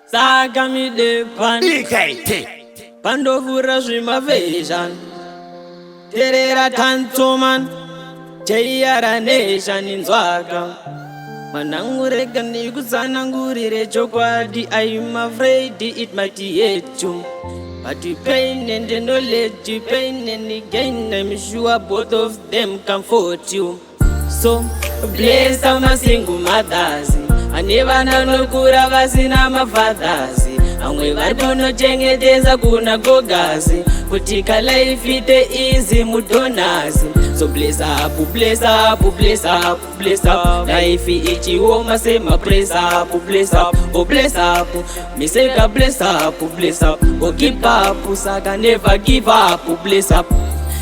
Sakah mi depan pandovura zvimaveshan terera tantoman cheyara nation inzwaka mwanangu rega ndikutsanangurire chokwadi. I'm afraid it might hit you, but the pain and the knowledge, the pain and the gain, I'm sure both of them comfort you. So bless all my single mothers, ane vanokura vasina mafathers, amwe varikunochengedza kuna gogazi kuti life ite easy mudonazi. So bless up, bless up, bless up, bless up. Life ichioma sema press up, bless up, oh bless up. Me say bless up, bless up, oh keep up, Sakah never give up, bless up.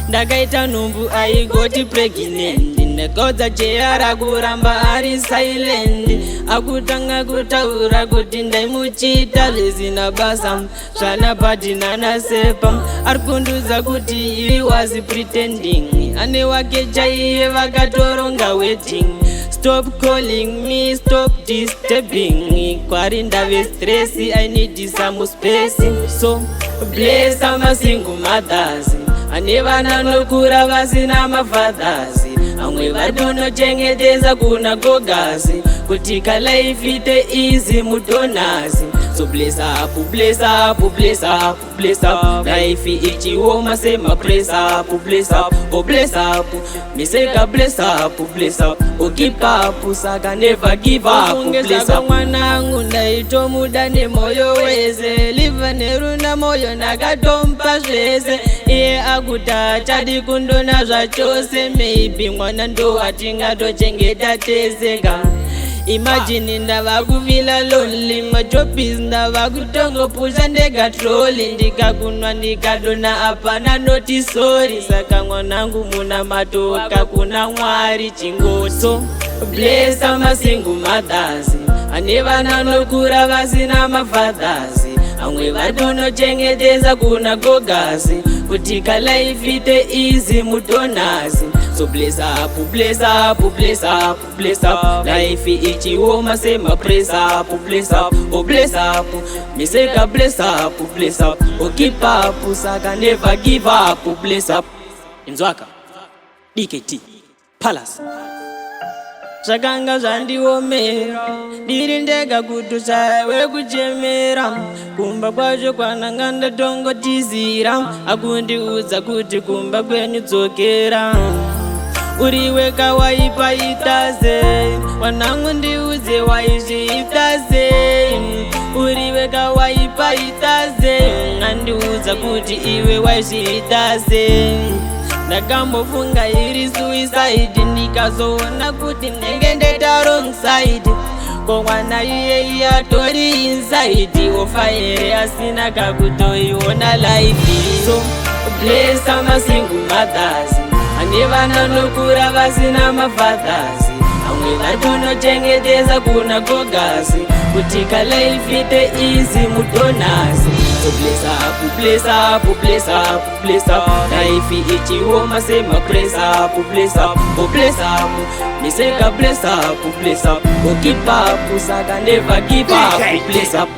Ndakaita numbu aigoti pregnant, nekodza cheyara kuramba ari silent, akutanga kutaura kuti ndaimuchita zvisina basa zvanapatinana sepa. Arikundudza kuti he was pretending, ane wake chaiye vakatoronga waiting. Stop calling me, stop disturbing, kwari ndave stress, I need some space. So bless all my single mothers, ane vanokura vasina mafathers, amwe varikunochengedza kuna gogazi kuti life ite easy mudonazi. So bless up, bless up, bless up, bless up. Life ichioma sema press up, bless up, oh bless up. Me say bless up, bless up, oh keep up, Sakah never give up, bless up. Mwanangu ndaitomuda nemoyo wese, live neruna moyo ndakatompa zvese. Iye akuta chadi kundona zvachose, maybe mwana ndo atingatochengeta teseka. Imagine ndava kuvila lonely, machopis ndava kutongopusha ndekatroli, ndikakunwa ndikadona apana noti sorry. Saka mwanangu muna matoka kuna Mwari chingoti. So bless all my single mothers, ane vanokura vasina mafathers, amwe varikunochengedza kuna gogazi kuti life ite easy mudonazi. So bless up, bless up, bless up, bless up. Life ichioma sema press up, bless up, oh bless up. Me say bless up, bless up, oh keep up, Sakah never give up, bless up. Inzwaka DKT Palace zvakanga zvandiomera, ndiri ndega kutusha wekuchemera, kumba kwacho kwananga ndatongotizira, akundiudza kuti kumba kwenyu dzokera. Uri weka waipaita sei, mwanangu ndiudze waizviita sei. Uri weka waipaita sei, andiudza kuti iwe waizviita sei. Ndakambofunga iri suicide, ndikazoona kuti ndenge ndeta wrong side, ko mwana iye atori inside, ofa here asina kakutoiona life. So bless all my single mothers, ane vanokura vasina mafathers, amwe varikunochengedza kuna gogazi kuti life ite easy mudonazi. So bless up, bless up, bless up, bless up. Life ichioma sema press up, bless up, oh bless up. Me say bless up, bless up, oh keep up, Sakah never give up, bless up.